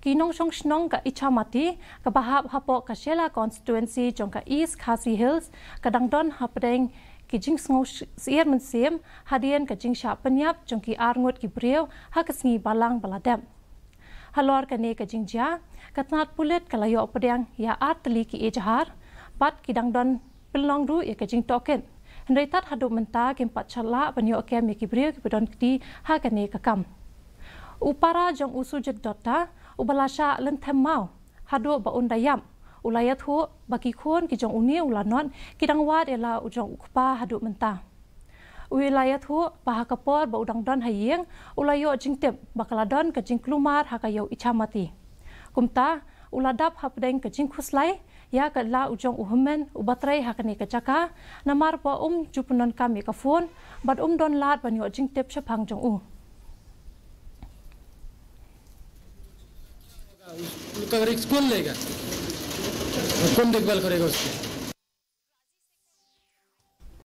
ki Nongshong Shnong ka Ichamati ka bahap hapok ka Shela constituency jong ka East KHASI Hills ka dangdon hapdeng ki Syier mensim hadian ka Jingshah Pyniap jong ki arngut ki breu ha kasngi balang baladem. Halor ka ne ka Jingshah katnat pulit kalayo pedang ya arteli ki ejahar pat ki dangdon pelong ru ya ka Jing token. Hendai tat hadu menta kim pat chala banyo kem ki breu ki pedon ki ha ka ne ka kam. Upara jong usu jedota ubalasha lentem mau hadu ba undayam ulayat hu baki khon ki jong uni ulanon ki dangwat ela ujong ukpa hadu menta wilayat hu bah kapor ba udang don hayeng ulayo jingtep bakaladon ka jingklumar hakayo Ichamati kumta uladap hapdeng ka jingkhuslai ya ka la ujong uhumen ubatrai hakani ka jaka namar pa jupunon kami ka phone bad don lat banyo jingtep chapang jong u उसका रिस्क कौन लेगा कौन देखभाल करेगा उसकी